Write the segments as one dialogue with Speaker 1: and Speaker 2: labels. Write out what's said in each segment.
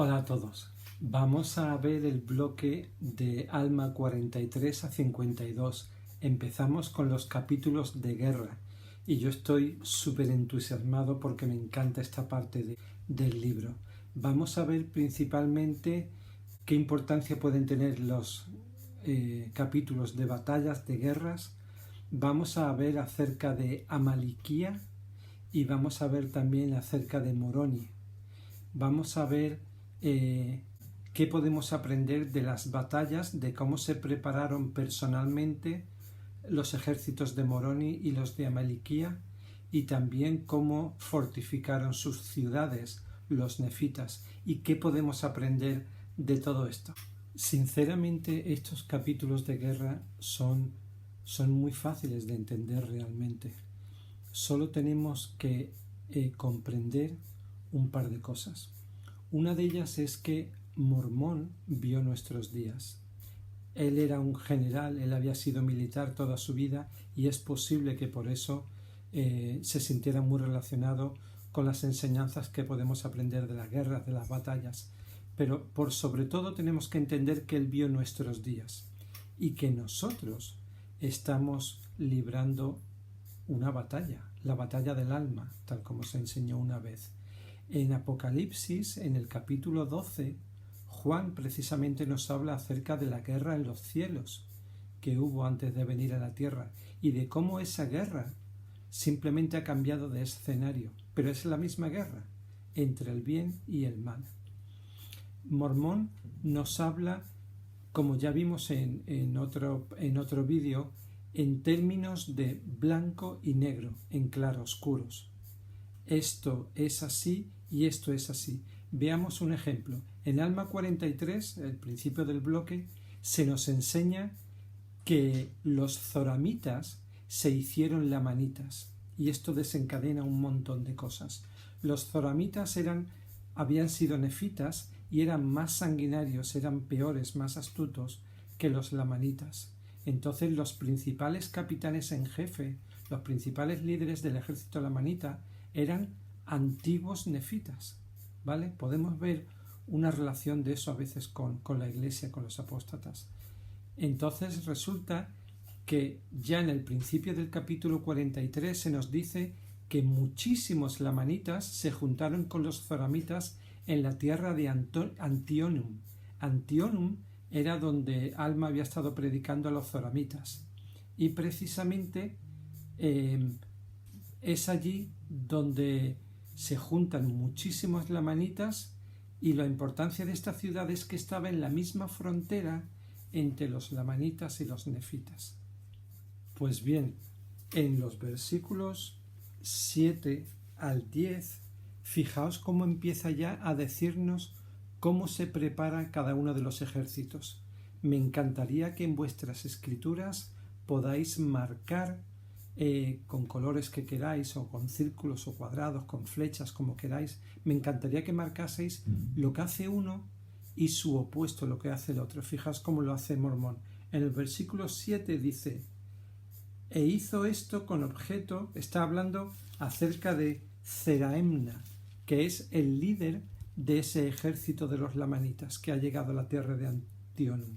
Speaker 1: Hola a todos. Vamos a ver el bloque de Alma 43 a 52. Empezamos con los capítulos de guerra y yo estoy súper entusiasmado porque me encanta esta parte del libro. Vamos a ver principalmente qué importancia pueden tener los capítulos de batallas, de guerras. Vamos a ver acerca de Amaliquía y vamos a ver también acerca de Moroni. Vamos a ver qué podemos aprender de las batallas, de cómo se prepararon personalmente los ejércitos de Moroni y los de Amaliquía, y también cómo fortificaron sus ciudades los nefitas, y qué podemos aprender de todo esto. Sinceramente, estos capítulos de guerra son muy fáciles de entender realmente. Solo tenemos que comprender un par de cosas. Una de ellas es que Mormón vio nuestros días. Él era un general, él había sido militar toda su vida y es posible que por eso se sintiera muy relacionado con las enseñanzas que podemos aprender de las guerras, de las batallas. Pero por sobre todo tenemos que entender que él vio nuestros días y que nosotros estamos librando una batalla, la batalla del alma, tal como se enseñó una vez. En Apocalipsis, en el capítulo 12, Juan precisamente nos habla acerca de la guerra en los cielos que hubo antes de venir a la tierra y de cómo esa guerra simplemente ha cambiado de escenario, pero es la misma guerra entre el bien y el mal. Mormón nos habla, como ya vimos en otro vídeo, en términos de blanco y negro, en claroscuros. Esto es así y esto es así. Veamos un ejemplo. En Alma 43, el principio del bloque, se nos enseña que los zoramitas se hicieron lamanitas y esto desencadena un montón de cosas. Los zoramitas habían sido nefitas y eran más sanguinarios, eran peores, más astutos que los lamanitas. Entonces los principales capitanes en jefe, los principales líderes del ejército lamanita eran antiguos nefitas, ¿vale? Podemos ver una relación de eso a veces con la iglesia, con los apóstatas. Entonces resulta que ya en el principio del capítulo 43 se nos dice que muchísimos lamanitas se juntaron con los zoramitas en la tierra de Antionum. Antionum era donde Alma había estado predicando a los zoramitas y precisamente es allí donde se juntan muchísimos lamanitas y la importancia de esta ciudad es que estaba en la misma frontera entre los lamanitas y los nefitas. Pues bien, en los versículos 7 al 10, fijaos cómo empieza ya a decirnos cómo se prepara cada uno de los ejércitos. Me encantaría que en vuestras escrituras podáis marcar con colores que queráis o con círculos o cuadrados, con flechas, como queráis. Me encantaría que marcaseis lo que hace uno y su opuesto, lo que hace el otro. Fijaos cómo lo hace Mormón. En el versículo 7 dice: e hizo esto con objeto, está hablando acerca de Zeraemna, que es el líder de ese ejército de los lamanitas que ha llegado a la tierra de Antionum.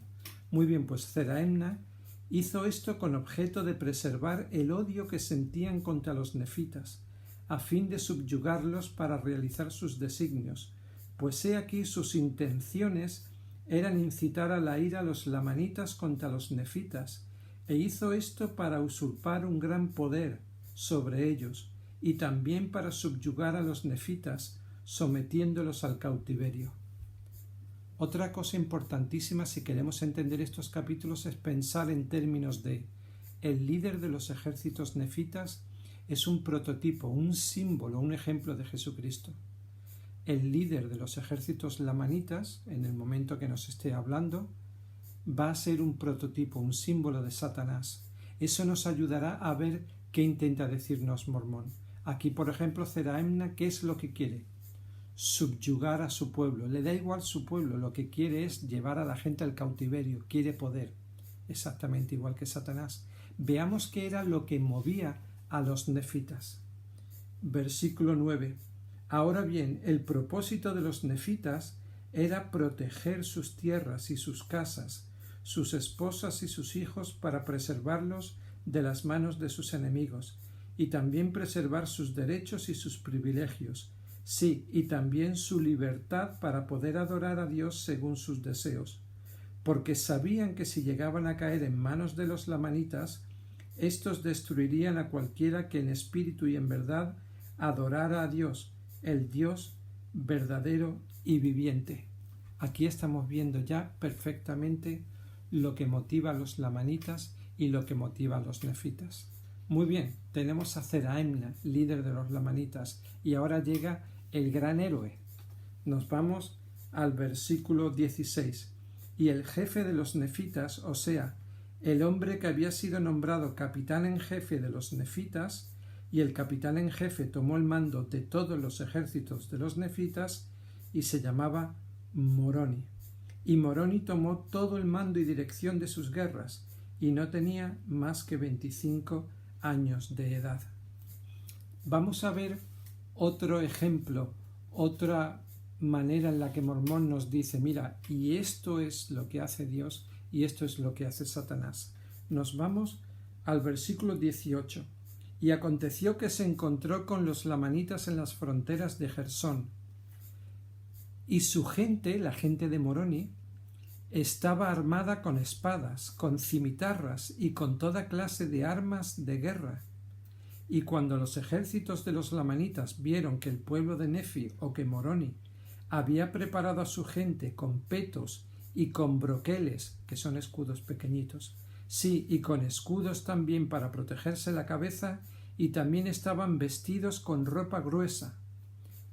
Speaker 1: Muy bien, pues Zeraemna hizo esto con objeto de preservar el odio que sentían contra los nefitas, a fin de subyugarlos para realizar sus designios, pues he aquí sus intenciones eran incitar a la ira a los lamanitas contra los nefitas, e hizo esto para usurpar un gran poder sobre ellos, y también para subyugar a los nefitas, sometiéndolos al cautiverio. Otra cosa importantísima si queremos entender estos capítulos es pensar en términos de el líder de los ejércitos nefitas es un prototipo, un símbolo, un ejemplo de Jesucristo. El líder de los ejércitos lamanitas, en el momento que nos esté hablando, va a ser un prototipo, un símbolo de Satanás. Eso nos ayudará a ver qué intenta decirnos Mormón. Aquí, por ejemplo, Zeraemna, ¿qué es lo que quiere? Subyugar a su pueblo. Le da igual su pueblo, lo que quiere es llevar a la gente al cautiverio, quiere poder, exactamente igual que Satanás. Veamos qué era lo que movía a los nefitas. Versículo 9. Ahora bien, el propósito de los nefitas era proteger sus tierras y sus casas, sus esposas y sus hijos para preservarlos de las manos de sus enemigos, y también preservar sus derechos y sus privilegios, sí, y también su libertad para poder adorar a Dios según sus deseos, porque sabían que si llegaban a caer en manos de los lamanitas, éstos destruirían a cualquiera que en espíritu y en verdad adorara a Dios, el Dios verdadero y viviente. Aquí estamos viendo ya perfectamente lo que motiva a los lamanitas y lo que motiva a los nefitas. Muy bien, tenemos a Zeraemna, líder de los lamanitas, y ahora llega el gran héroe. Nos vamos al versículo 16. Y el jefe de los nefitas, o sea, el hombre que había sido nombrado capitán en jefe de los nefitas, y el capitán en jefe tomó el mando de todos los ejércitos de los nefitas, y se llamaba Moroni. Y Moroni tomó todo el mando y dirección de sus guerras, y no tenía más que 25 años de edad. Vamos a ver otro ejemplo, otra manera en la que Mormón nos dice, mira, y esto es lo que hace Dios y esto es lo que hace Satanás. Nos vamos al versículo 18. Y aconteció que se encontró con los lamanitas en las fronteras de Gersón. Y su gente, la gente de Moroni, estaba armada con espadas, con cimitarras y con toda clase de armas de guerra. Y cuando los ejércitos de los lamanitas vieron que el pueblo de Nefi o que Moroni había preparado a su gente con petos y con broqueles, que son escudos pequeñitos, sí, y con escudos también para protegerse la cabeza, y también estaban vestidos con ropa gruesa.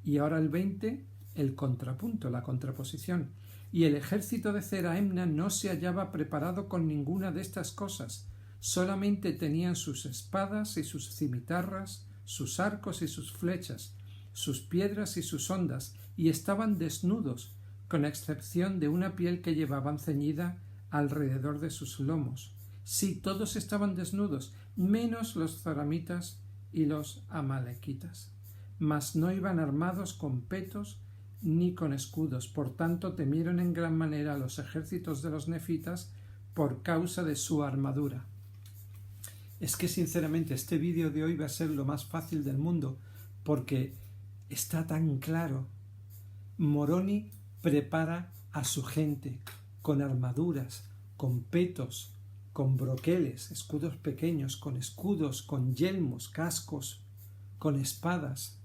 Speaker 1: Y ahora el 20, el contrapunto, la contraposición. Y el ejército de Zeraemna no se hallaba preparado con ninguna de estas cosas, solamente tenían sus espadas y sus cimitarras, sus arcos y sus flechas, sus piedras y sus hondas, y estaban desnudos, con excepción de una piel que llevaban ceñida alrededor de sus lomos. Sí, todos estaban desnudos, menos los zoramitas y los amalequitas. Mas no iban armados con petos ni con escudos, por tanto temieron en gran manera a los ejércitos de los nefitas por causa de su armadura. Es que sinceramente este vídeo de hoy va a ser lo más fácil del mundo, porque está tan claro. Moroni prepara a su gente con armaduras, con petos, con broqueles, escudos pequeños, con escudos, con yelmos, cascos, con espadas.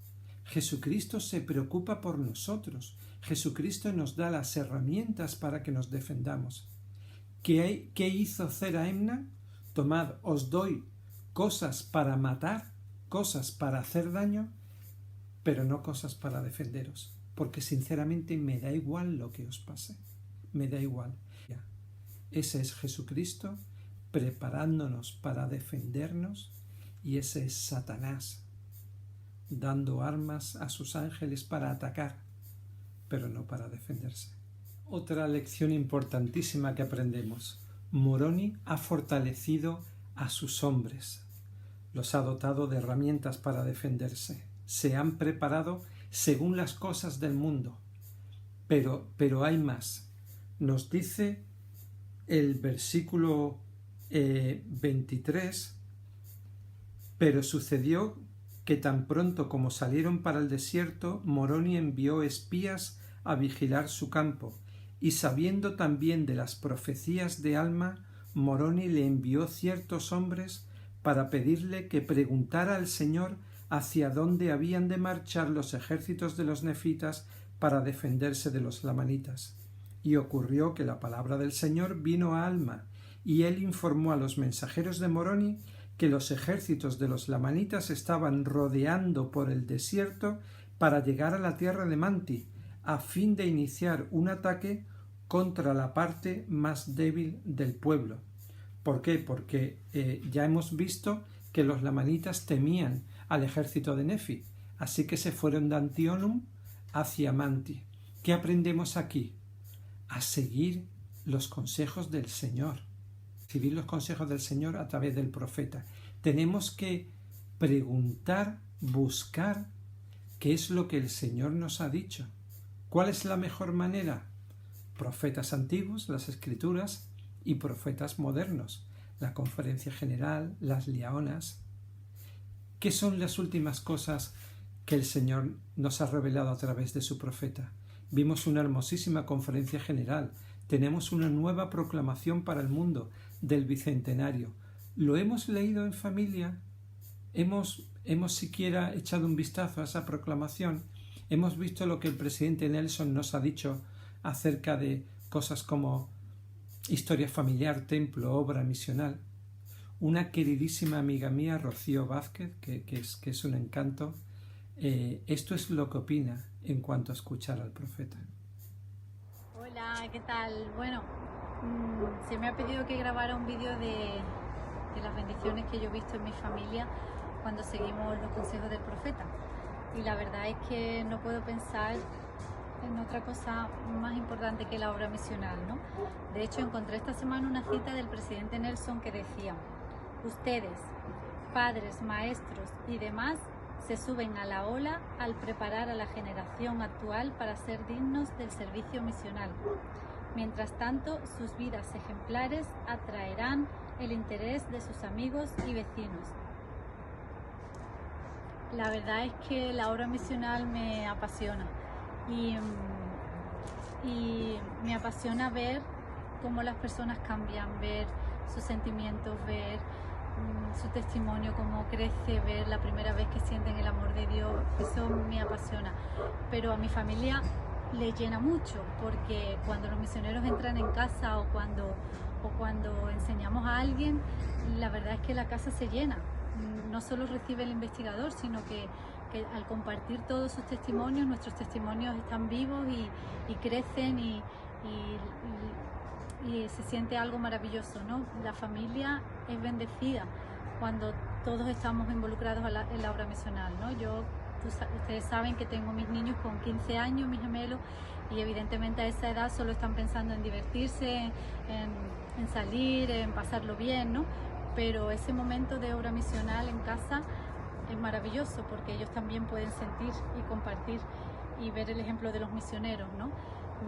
Speaker 1: Jesucristo se preocupa por nosotros. Jesucristo nos da las herramientas para que nos defendamos. ¿Qué hizo Zeraemna? Tomad, os doy cosas para matar, cosas para hacer daño, pero no cosas para defenderos, porque sinceramente me da igual lo que os pase, me da igual. Ese es Jesucristo preparándonos para defendernos, y ese es Satanás dando armas a sus ángeles para atacar, pero no para defenderse. Otra lección importantísima que aprendemos: Moroni ha fortalecido a sus hombres, los ha dotado de herramientas para defenderse, se han preparado según las cosas del mundo, pero hay más. Nos dice el versículo 23, pero sucedió que tan pronto como salieron para el desierto, Moroni envió espías a vigilar su campo, y sabiendo también de las profecías de Alma, Moroni le envió ciertos hombres para pedirle que preguntara al Señor hacia dónde habían de marchar los ejércitos de los nefitas para defenderse de los lamanitas. Y ocurrió que la palabra del Señor vino a Alma, y él informó a los mensajeros de Moroni que los ejércitos de los lamanitas estaban rodeando por el desierto para llegar a la tierra de Manti, a fin de iniciar un ataque contra la parte más débil del pueblo. ¿Por qué? Porque ya hemos visto que los lamanitas temían al ejército de Nefi, así que se fueron de Antionum hacia Manti. ¿Qué aprendemos aquí? A seguir los consejos del Señor. Recibir los consejos del Señor a través del profeta. Tenemos que preguntar, buscar qué es lo que el Señor nos ha dicho, ¿Cuál es la mejor manera? Profetas antiguos, las Escrituras, y profetas modernos, la Conferencia General, las Liaonas. ¿Qué son las últimas cosas que el Señor nos ha revelado a través de su profeta? Vimos una hermosísima Conferencia General, tenemos una nueva proclamación para el mundo del Bicentenario. ¿Lo hemos leído en familia? ¿Hemos siquiera echado un vistazo a esa proclamación? ¿Hemos visto lo que el presidente Nelson nos ha dicho acerca de cosas como historia familiar, templo, obra misional? Una queridísima amiga mía, Rocío Vázquez, que es un encanto, esto es lo que opina en cuanto a escuchar al profeta.
Speaker 2: Hola, ¿qué tal? Bueno, se me ha pedido que grabara un vídeo de las bendiciones que yo he visto en mi familia cuando seguimos los consejos del profeta. Y la verdad es que no puedo pensar en otra cosa más importante que la obra misional, ¿no? De hecho, encontré esta semana una cita del presidente Nelson que decía: ustedes, padres, maestros y demás, se suben a la ola al preparar a la generación actual para ser dignos del servicio misional. Mientras tanto, sus vidas ejemplares atraerán el interés de sus amigos y vecinos. La verdad es que la obra misional me apasiona y me apasiona ver cómo las personas cambian, ver sus sentimientos, ver su testimonio, cómo crece, ver la primera vez que sienten el amor de Dios. Eso me apasiona, pero a mi familia le llena mucho, porque cuando los misioneros entran en casa o cuando enseñamos a alguien, la verdad es que la casa se llena. No solo recibe el investigador, sino que al compartir todos sus testimonios, nuestros testimonios están vivos y crecen y se siente algo maravilloso, ¿no? La familia es bendecida cuando todos estamos involucrados en la obra misional, ¿no? Ustedes saben que tengo mis niños con 15 años, mis gemelos, y evidentemente a esa edad solo están pensando en divertirse, en salir, en pasarlo bien, ¿no? Pero ese momento de obra misional en casa es maravilloso porque ellos también pueden sentir y compartir y ver el ejemplo de los misioneros, ¿no?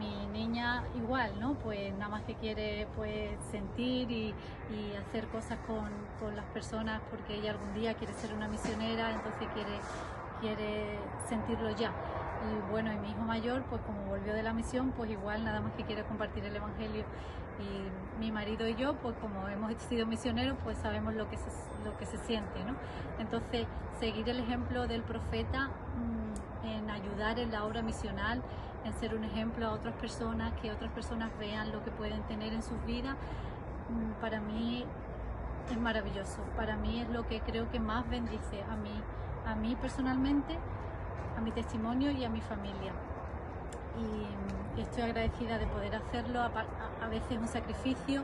Speaker 2: Mi niña igual, ¿no? Pues nada más que quiere pues sentir y hacer cosas con las personas porque ella algún día quiere ser una misionera, entonces quiere sentirlo ya. Y bueno, y mi hijo mayor, pues como volvió de la misión, pues igual nada más que quiere compartir el evangelio. Y mi marido y yo, pues como hemos sido misioneros, pues sabemos lo que se siente, ¿no? Entonces, seguir el ejemplo del profeta en ayudar en la obra misional, en ser un ejemplo a otras personas, que otras personas vean lo que pueden tener en sus vidas, para mí es maravilloso. Para mí es lo que creo que más bendice a mí personalmente, a mi testimonio y a mi familia. Y estoy agradecida de poder hacerlo. A veces es un sacrificio,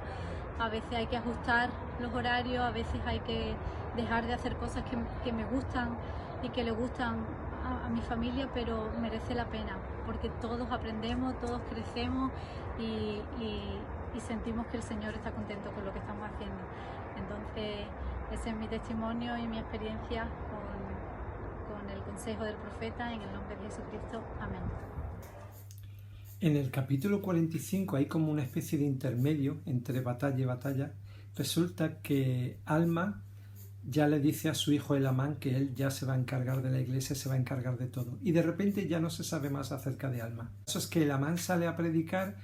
Speaker 2: a veces hay que ajustar los horarios, a veces hay que dejar de hacer cosas que me gustan y que le gustan a mi familia, pero merece la pena porque todos aprendemos, todos crecemos y sentimos que el Señor está contento con lo que estamos haciendo. Entonces ese es mi testimonio y mi experiencia con el consejo del profeta, en el nombre de Jesucristo. Amén.
Speaker 1: En el capítulo 45 hay como una especie de intermedio entre batalla y batalla. Resulta que Alma ya le dice a su hijo Elamán que él ya se va a encargar de la iglesia, se va a encargar de todo. Y de repente ya no se sabe más acerca de Alma. Eso es que Elamán sale a predicar,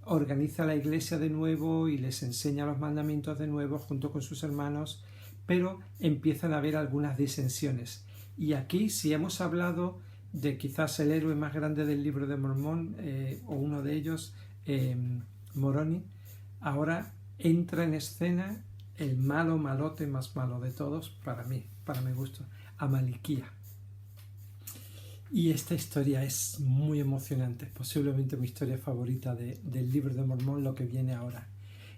Speaker 1: organiza la iglesia de nuevo y les enseña los mandamientos de nuevo junto con sus hermanos, pero empiezan a haber algunas disensiones. Y aquí, si hemos hablado de quizás el héroe más grande del libro de Mormón, o uno de ellos, Moroni, ahora entra en escena el malote más malo de todos, para mí, para mi gusto, Amaliquía. Y esta historia es muy emocionante, posiblemente mi historia favorita del libro de Mormón, lo que viene ahora.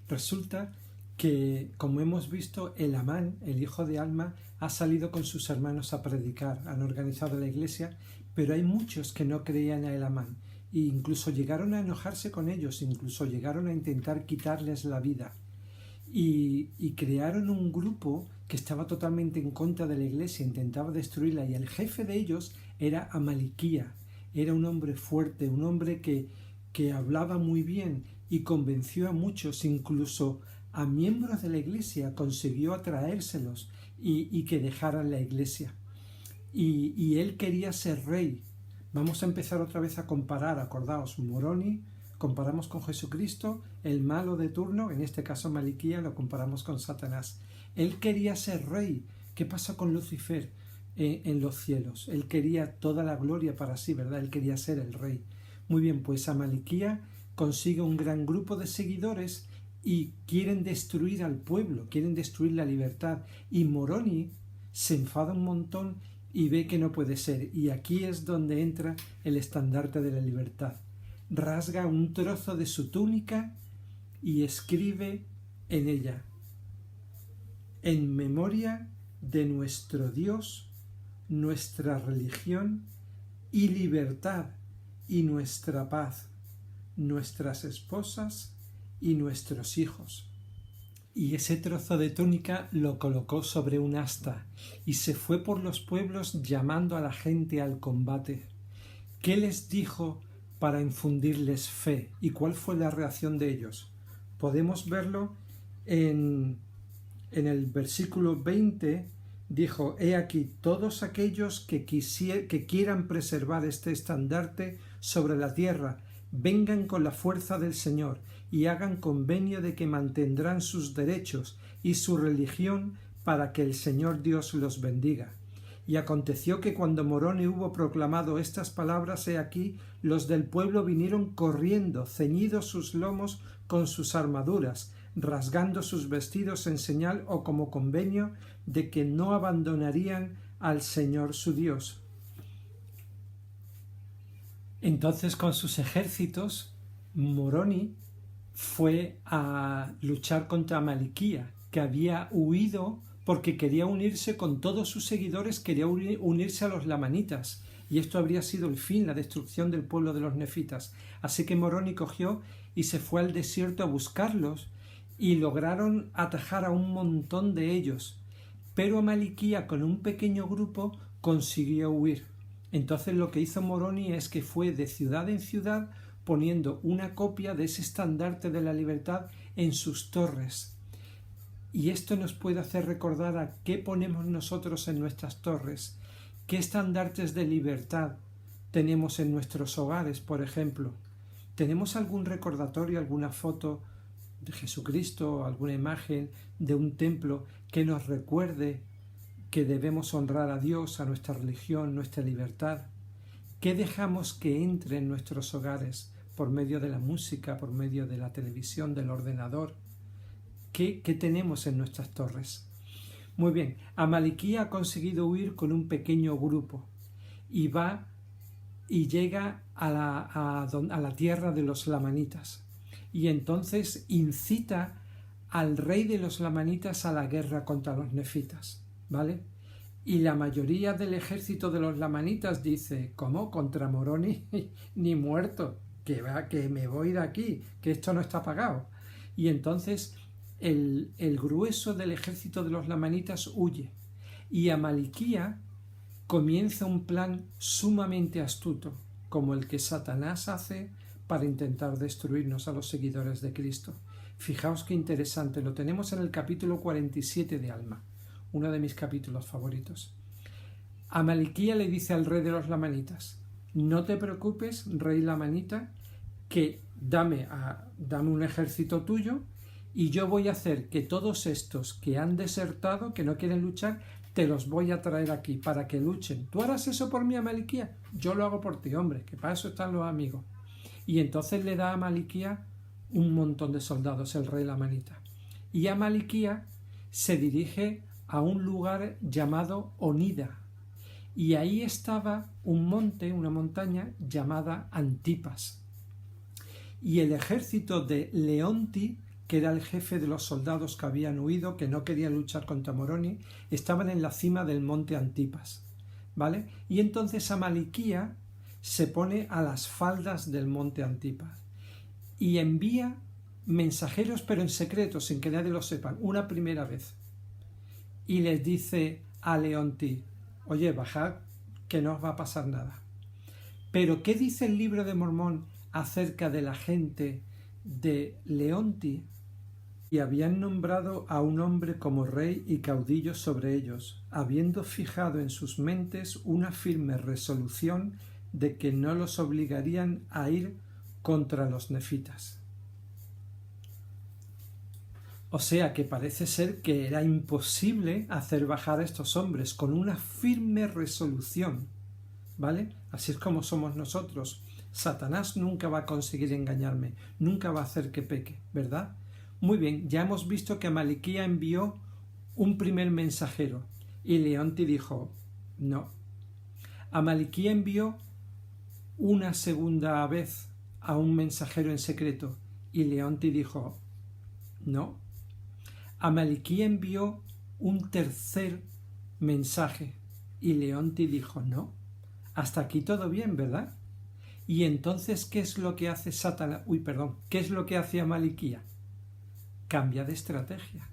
Speaker 1: Resulta que, como hemos visto, Elamán, el hijo de Alma, ha salido con sus hermanos a predicar, han organizado la iglesia, pero hay muchos que no creían a Elamán e incluso llegaron a enojarse con ellos, incluso llegaron a intentar quitarles la vida y crearon un grupo que estaba totalmente en contra de la iglesia, intentaba destruirla, y el jefe de ellos era Amaliquía. era un hombre fuerte, un hombre que hablaba muy bien y convenció a muchos, incluso a miembros de la iglesia, consiguió atraérselos y que dejaran la iglesia. Y él quería ser rey. Vamos a empezar otra vez a comparar, acordaos, Moroni, comparamos con Jesucristo, el malo de turno, en este caso Maliquía, lo comparamos con Satanás. Él quería ser rey. ¿Qué pasa con Lucifer en los cielos? Él quería toda la gloria para sí, ¿verdad? Él quería ser el rey. Muy bien, pues Amaliquía consigue un gran grupo de seguidores y quieren destruir al pueblo, quieren destruir la libertad. Y Moroni se enfada un montón y ve que no puede ser. Y aquí es donde entra el estandarte de la libertad. Rasga un trozo de su túnica y escribe en ella: en memoria de nuestro Dios, nuestra religión y libertad y nuestra paz, nuestras esposas y nuestros hijos. Y ese trozo de túnica lo colocó sobre un asta y se fue por los pueblos llamando a la gente al combate. ¿Qué les dijo para infundirles fe? ¿Y cuál fue la reacción de ellos? Podemos verlo en el versículo 20. Dijo: he aquí, todos aquellos que quieran preservar este estandarte sobre la tierra, vengan con la fuerza del Señor y hagan convenio de que mantendrán sus derechos y su religión para que el Señor Dios los bendiga. Y aconteció que cuando Moroni hubo proclamado estas palabras, he aquí, los del pueblo vinieron corriendo, ceñidos sus lomos con sus armaduras, rasgando sus vestidos en señal o como convenio de que no abandonarían al Señor su Dios. Entonces, con sus ejércitos, Moroni fue a luchar contra Maliquía, que había huido porque quería unirse con todos sus seguidores, quería unirse a los lamanitas, y esto habría sido el fin, la destrucción del pueblo de los nefitas. Así que Moroni cogió y se fue al desierto a buscarlos, y lograron atajar a un montón de ellos, pero Maliquía con un pequeño grupo consiguió huir. Entonces lo que hizo Moroni es que fue de ciudad en ciudad poniendo una copia de ese estandarte de la libertad en sus torres. Y esto nos puede hacer recordar a qué ponemos nosotros en nuestras torres, qué estandartes de libertad tenemos en nuestros hogares, por ejemplo. ¿Tenemos algún recordatorio, alguna foto de Jesucristo, alguna imagen de un templo que nos recuerde que debemos honrar a Dios, a nuestra religión, nuestra libertad? ¿Qué dejamos que entre en nuestros hogares por medio de la música, por medio de la televisión, del ordenador? ¿Qué tenemos en nuestras torres? Muy bien, Amaliquía ha conseguido huir con un pequeño grupo y va y llega a la tierra de los lamanitas, y entonces incita al rey de los lamanitas a la guerra contra los nefitas, ¿vale? Y la mayoría del ejército de los lamanitas dice: ¿cómo? ¿Contra Moroni? Ni muerto, que me voy de aquí, que esto no está pagado. Y entonces el grueso del ejército de los lamanitas huye, y Amaliquía comienza un plan sumamente astuto, como el que Satanás hace para intentar destruirnos a los seguidores de Cristo. Fijaos qué interesante, lo tenemos en el capítulo 47 de Alma, uno de mis capítulos favoritos. Amaliquía le dice al rey de los lamanitas: no te preocupes, rey lamanita, que dame un ejército tuyo, y yo voy a hacer que todos estos que han desertado, que no quieren luchar, te los voy a traer aquí para que luchen. ¿Tú harás eso por mí, Amaliquía? Yo lo hago por ti, hombre, que para eso están los amigos. Y entonces le da a Amaliquía un montón de soldados, el rey lamanita. Y Amaliquía se dirige a un lugar llamado Onida. Y ahí estaba un monte, una montaña llamada Antipas. Y el ejército de Leonti, que era el jefe de los soldados que habían huido, que no querían luchar contra Moroni, estaban en la cima del monte Antipas, ¿vale? Y entonces Amaliquía se pone a las faldas del monte Antipas y envía mensajeros, pero en secreto, sin que nadie lo sepa, una primera vez. Y les dice a Leonti: oye, bajad, que no os va a pasar nada. Pero ¿qué dice el libro de Mormón acerca de la gente de Leonti? Y habían nombrado a un hombre como rey y caudillo sobre ellos, habiendo fijado en sus mentes una firme resolución de que no los obligarían a ir contra los nefitas. O sea que parece ser que era imposible hacer bajar a estos hombres con una firme resolución, ¿vale? Así es como somos nosotros. Satanás nunca va a conseguir engañarme, nunca va a hacer que peque, ¿verdad? Muy bien, ya hemos visto que Amaliquía envió un primer mensajero y Leonti dijo no. Amaliquía envió una segunda vez a un mensajero en secreto y Leonti dijo no. Amaliquía envió un tercer mensaje y Leonti dijo no. Hasta aquí todo bien, ¿verdad? Y entonces, ¿qué es lo que hace Satanás? ¿Qué es lo que hace Amaliquía? Cambia de estrategia.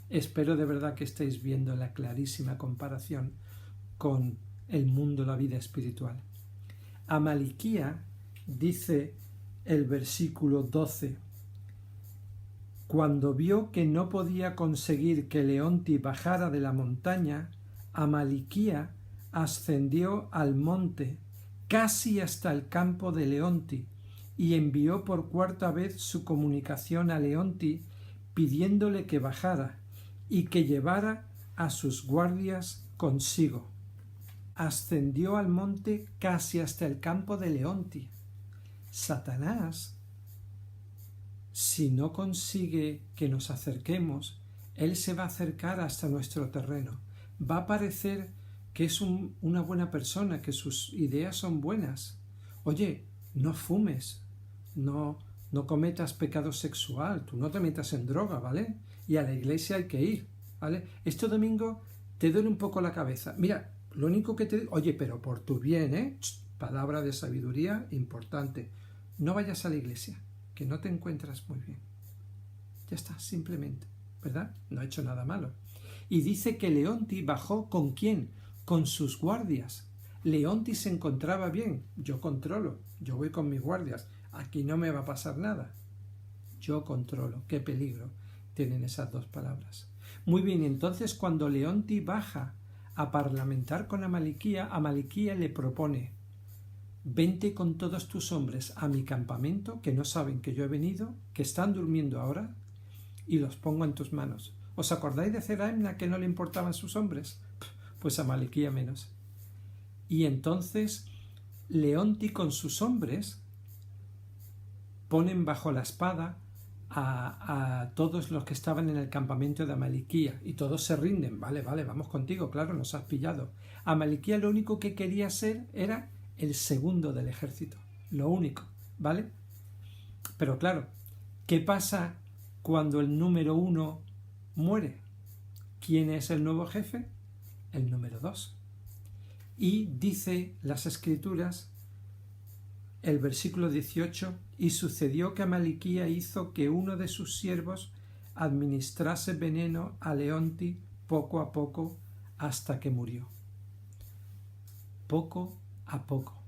Speaker 1: Espero de verdad que estéis viendo la clarísima comparación con el mundo, la vida espiritual. Amaliquía, dice el versículo 12, cuando vio que no podía conseguir que Leonti bajara de la montaña, Amaliquía ascendió al monte casi hasta el campo de Leonti y envió por cuarta vez su comunicación a Leonti pidiéndole que bajara y que llevara a sus guardias consigo. Ascendió al monte casi hasta el campo de Leonti. Satanás, si no consigue que nos acerquemos, él se va a acercar hasta nuestro terreno. Va a parecer que es una buena persona, que sus ideas son buenas. Oye, no fumes, no cometas pecado sexual, tú no te metas en droga, ¿vale? Y a la iglesia hay que ir, ¿vale? Este domingo te duele un poco la cabeza. Mira, lo único que te... Oye, pero por tu bien, ¿eh? Palabra de sabiduría importante. No vayas a la iglesia, que no te encuentras muy bien. Ya está, simplemente, ¿verdad? No ha hecho nada malo. Y dice que Leonti bajó ¿con quién? Con sus guardias. Leonti se encontraba bien. Yo controlo, yo voy con mis guardias. Aquí no me va a pasar nada. Yo controlo. Qué peligro tienen esas dos palabras. Muy bien, entonces cuando Leonti baja a parlamentar con Amaliquía, Amaliquía le propone: vente con todos tus hombres a mi campamento, que no saben que yo he venido, que están durmiendo ahora, y los pongo en tus manos. ¿Os acordáis de Zeraimna, que no le importaban sus hombres? Pues Amaliquía menos. Y entonces Leonti con sus hombres ponen bajo la espada a todos los que estaban en el campamento de Amaliquía y todos se rinden. Vale, vamos contigo, claro, nos has pillado. Amaliquía lo único que quería ser era el segundo del ejército, lo único, ¿vale? Pero claro, ¿qué pasa cuando el número 1 muere? ¿Quién es el nuevo jefe? El número 2. Y dice las escrituras, el versículo 18, y sucedió que Amaliquía hizo que uno de sus siervos administrase veneno a Leonti poco a poco hasta que murió. Poco a poco.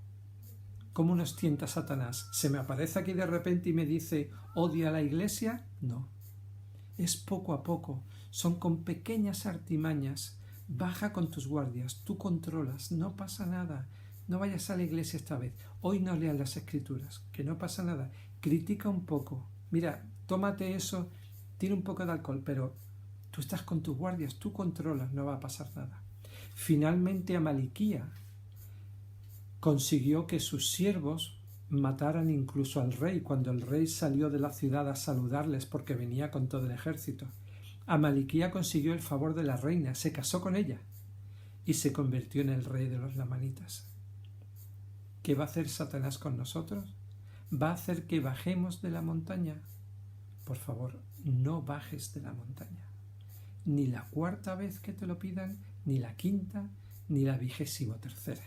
Speaker 1: ¿Cómo nos tienta Satanás? ¿Se me aparece aquí de repente y me dice odia a la iglesia? No. Es poco a poco. Son con pequeñas artimañas. Baja con tus guardias, tú controlas, no pasa nada. No vayas a la iglesia esta vez. Hoy no leas las escrituras, que no pasa nada. Critica un poco. Mira, tómate eso, tira un poco de alcohol, pero tú estás con tus guardias, tú controlas, no va a pasar nada. Finalmente Amaliquía consiguió que sus siervos mataran incluso al rey cuando el rey salió de la ciudad a saludarles porque venía con todo el ejército. Amaliquía consiguió el favor de la reina, se casó con ella y se convirtió en el rey de los lamanitas. ¿Qué va a hacer Satanás con nosotros? ¿Va a hacer que bajemos de la montaña? Por favor, no bajes de la montaña. Ni la cuarta vez que te lo pidan, ni la quinta, ni la 23ª.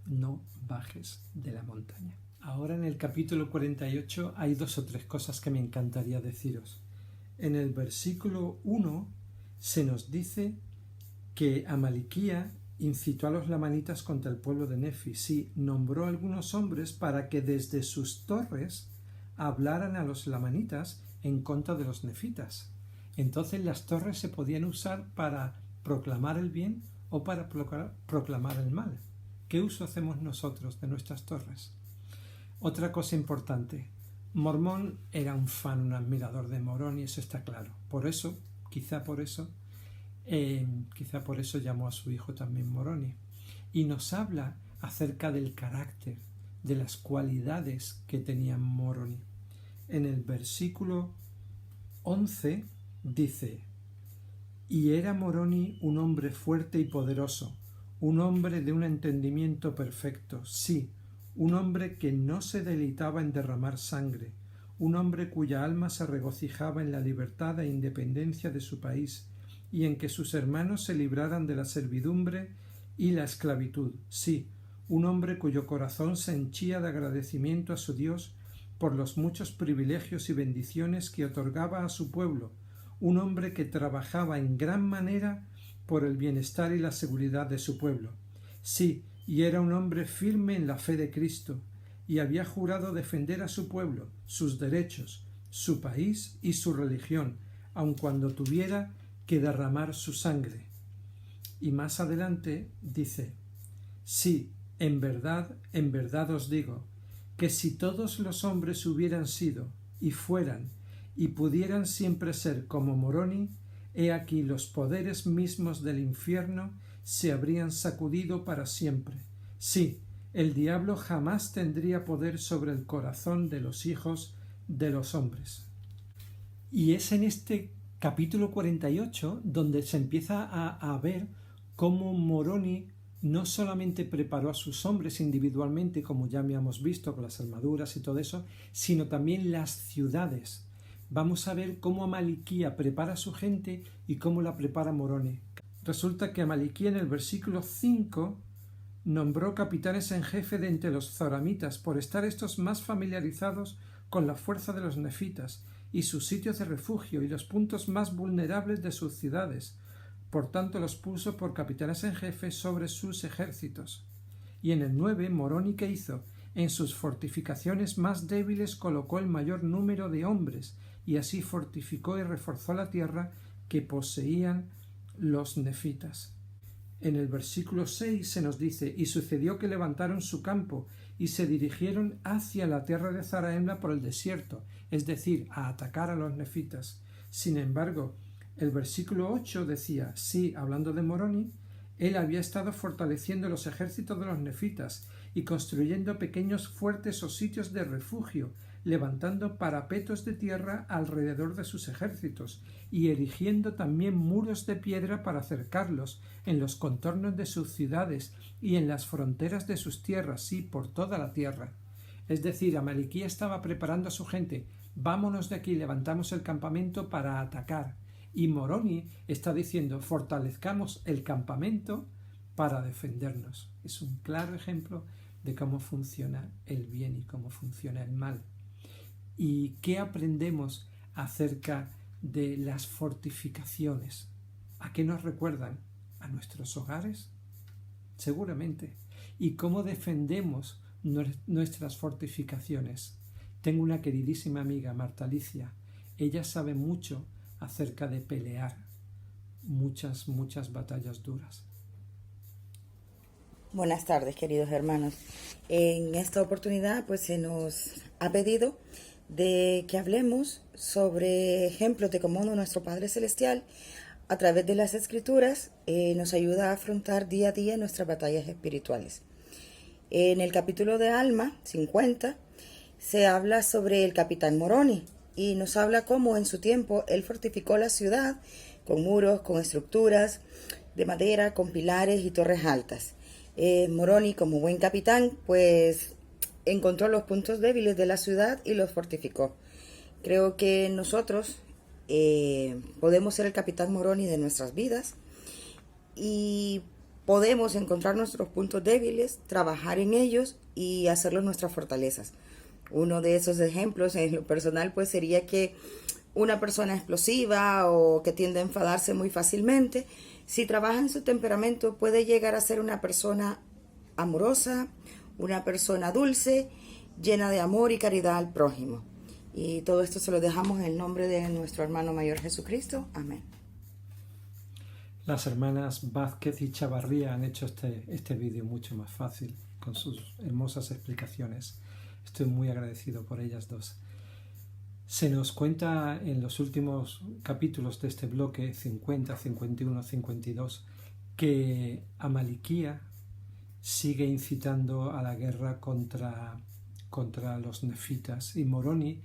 Speaker 1: No bajes de la montaña. Ahora en el capítulo 48 hay 2 o 3 cosas que me encantaría deciros. En el versículo 1 se nos dice que Amaliquía incitó a los lamanitas contra el pueblo de Nefi. Sí, nombró a algunos hombres para que desde sus torres hablaran a los lamanitas en contra de los nefitas. Entonces las torres se podían usar para proclamar el bien o para proclamar el mal. ¿Qué uso hacemos nosotros de nuestras torres? Otra cosa importante. Mormón era un fan, un admirador de Moroni, eso está claro. Quizá por eso llamó a su hijo también Moroni. Y nos habla acerca del carácter, de las cualidades que tenía Moroni. En el versículo 11 dice: y era Moroni un hombre fuerte y poderoso, un hombre de un entendimiento perfecto, sí, un hombre que no se deleitaba en derramar sangre, un hombre cuya alma se regocijaba en la libertad e independencia de su país, y en que sus hermanos se libraran de la servidumbre y la esclavitud, sí, un hombre cuyo corazón se henchía de agradecimiento a su Dios por los muchos privilegios y bendiciones que otorgaba a su pueblo, un hombre que trabajaba en gran manera por el bienestar y la seguridad de su pueblo. Sí, y era un hombre firme en la fe de Cristo, y había jurado defender a su pueblo, sus derechos, su país y su religión, aun cuando tuviera que derramar su sangre. Y más adelante dice: sí, en verdad os digo, que si todos los hombres hubieran sido, y fueran, y pudieran siempre ser como Moroni, he aquí los poderes mismos del infierno se habrían sacudido para siempre. Sí, el diablo jamás tendría poder sobre el corazón de los hijos de los hombres. Y es en este capítulo 48 donde se empieza a ver cómo Moroni no solamente preparó a sus hombres individualmente, como ya habíamos visto con las armaduras y todo eso, sino también las ciudades. Vamos a ver cómo Amaliquía prepara a su gente y cómo la prepara Moroni. Resulta que Amaliquía en el versículo 5 nombró capitanes en jefe de entre los zoramitas por estar estos más familiarizados con la fuerza de los nefitas y sus sitios de refugio y los puntos más vulnerables de sus ciudades. Por tanto los puso por capitanes en jefe sobre sus ejércitos. Y en el 9 Moroni, ¿qué hizo? En sus fortificaciones más débiles colocó el mayor número de hombres, y así fortificó y reforzó la tierra que poseían los nefitas. En el versículo 6 se nos dice: y sucedió que levantaron su campo y se dirigieron hacia la tierra de Zaraemla por el desierto, es decir, a atacar a los nefitas. Sin embargo, el versículo 8 decía: sí, hablando de Moroni, él había estado fortaleciendo los ejércitos de los nefitas y construyendo pequeños fuertes o sitios de refugio, levantando parapetos de tierra alrededor de sus ejércitos y erigiendo también muros de piedra para cercarlos en los contornos de sus ciudades y en las fronteras de sus tierras, sí, por toda la tierra. Es decir, Amaliquía estaba preparando a su gente: vámonos de aquí, levantamos el campamento para atacar. Y Moroni está diciendo: fortalezcamos el campamento para defendernos. Es un claro ejemplo de cómo funciona el bien y cómo funciona el mal. ¿Y qué aprendemos acerca de las fortificaciones? ¿A qué nos recuerdan? ¿A nuestros hogares? Seguramente. ¿Y cómo defendemos nuestras fortificaciones? Tengo una queridísima amiga, Marta Alicia. Ella sabe mucho acerca de pelear muchas batallas duras.
Speaker 3: Buenas tardes, queridos hermanos. En esta oportunidad pues se nos ha pedido de que hablemos sobre ejemplos de cómo nuestro Padre Celestial, a través de las Escrituras, nos ayuda a afrontar día a día nuestras batallas espirituales. En el capítulo de Alma 50 se habla sobre el capitán Moroni y nos habla cómo en su tiempo él fortificó la ciudad con muros, con estructuras de madera, con pilares y torres altas. Moroni, como buen capitán, pues encontró los puntos débiles de la ciudad y los fortificó. Creo que nosotros podemos ser el capitán Moroni de nuestras vidas y podemos encontrar nuestros puntos débiles, trabajar en ellos y hacerlos nuestras fortalezas. Uno de esos ejemplos en lo personal pues sería que una persona explosiva o que tiende a enfadarse muy fácilmente, si trabaja en su temperamento puede llegar a ser una persona amorosa, una persona dulce, llena de amor y caridad al prójimo. Y todo esto se lo dejamos en el nombre de nuestro hermano mayor Jesucristo. Amén.
Speaker 1: Las hermanas Vázquez y Chavarría han hecho este vídeo mucho más fácil con sus hermosas explicaciones. Estoy muy agradecido por ellas dos. Se nos cuenta en los últimos capítulos de este bloque 50, 51, 52 que Amaliquía sigue incitando a la guerra contra los nefitas y Moroni,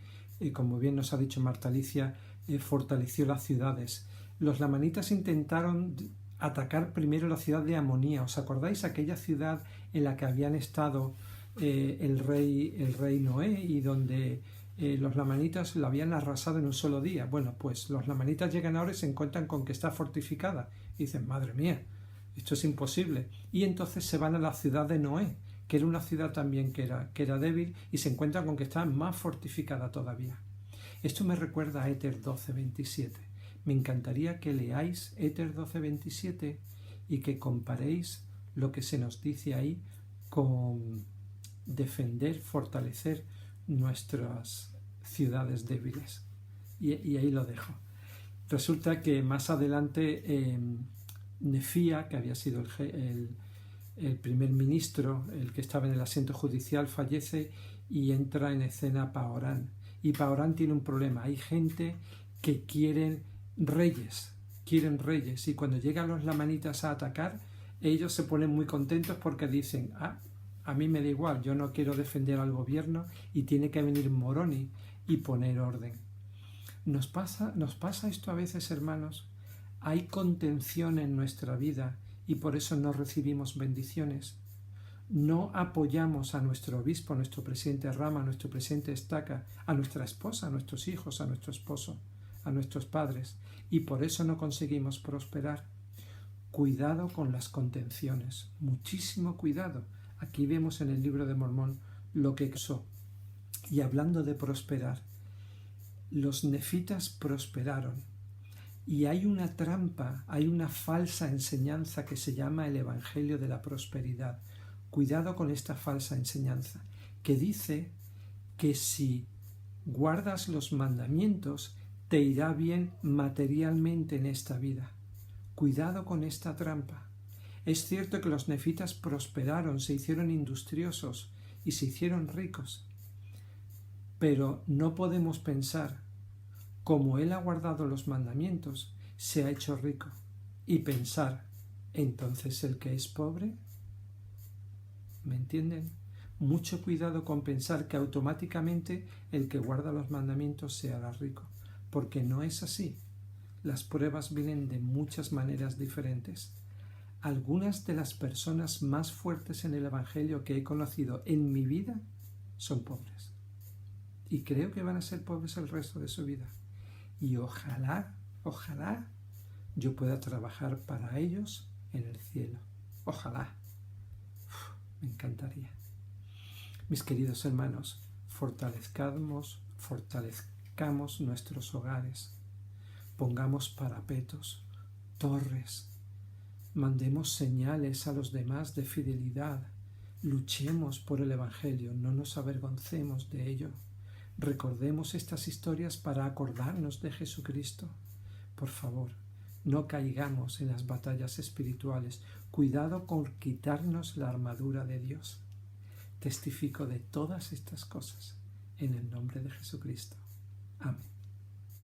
Speaker 1: como bien nos ha dicho Marta Alicia, fortaleció las ciudades. Los lamanitas intentaron atacar primero la ciudad de Amonía. ¿Os acordáis? Aquella ciudad en la que habían estado el rey Noé y donde los lamanitas la habían arrasado en un solo día. Bueno, pues los lamanitas llegan ahora y se encuentran con que está fortificada. Y dicen, madre mía, esto es imposible. Y entonces se van a la ciudad de Noé, que era una ciudad también que era débil, y se encuentran con que está más fortificada todavía. Esto me recuerda a Éter 12:27. Me encantaría que leáis Éter 12:27 y que comparéis lo que se nos dice ahí con defender, fortalecer nuestras ciudades débiles. Y ahí lo dejo. Resulta que más adelante Nefía, que había sido el primer ministro, el que estaba en el asiento judicial, fallece y entra en escena Paorán. Y Paorán tiene un problema. Hay gente que quieren reyes, y cuando llegan los lamanitas a atacar, ellos se ponen muy contentos porque dicen, a mí me da igual, yo no quiero defender al gobierno y tiene que venir Moroni y poner orden. Nos pasa esto a veces, hermanos. Hay contención en nuestra vida y por eso no recibimos bendiciones. No apoyamos a nuestro obispo, a nuestro presidente Rama, a nuestro presidente Estaca, a nuestra esposa, a nuestros hijos, a nuestro esposo, a nuestros padres, y por eso no conseguimos prosperar. Cuidado con las contenciones, muchísimo cuidado. Aquí vemos en el libro de Mormón lo que pasó. Y hablando de prosperar, los nefitas prosperaron. Y hay una trampa, hay una falsa enseñanza que se llama el Evangelio de la Prosperidad. Cuidado con esta falsa enseñanza, que dice que si guardas los mandamientos, te irá bien materialmente en esta vida. Cuidado con esta trampa. Es cierto que los nefitas prosperaron, se hicieron industriosos y se hicieron ricos, pero no podemos pensar, como él ha guardado los mandamientos, se ha hecho rico, y pensar, entonces el que es pobre, ¿me entienden? Mucho cuidado con pensar que automáticamente el que guarda los mandamientos se hará rico, porque no es así. Las pruebas vienen de muchas maneras diferentes. Algunas de las personas más fuertes en el Evangelio que he conocido en mi vida son pobres. Y creo que van a ser pobres el resto de su vida. Y ojalá yo pueda trabajar para ellos en el cielo. Ojalá. Me encantaría. Mis queridos hermanos, fortalezcamos nuestros hogares. Pongamos parapetos, torres. Mandemos señales a los demás de fidelidad. Luchemos por el Evangelio, no nos avergoncemos de ello. Recordemos estas historias para acordarnos de Jesucristo. Por favor, no caigamos en las batallas espirituales. Cuidado con quitarnos la armadura de Dios. Testifico de todas estas cosas en el nombre de Jesucristo. Amén.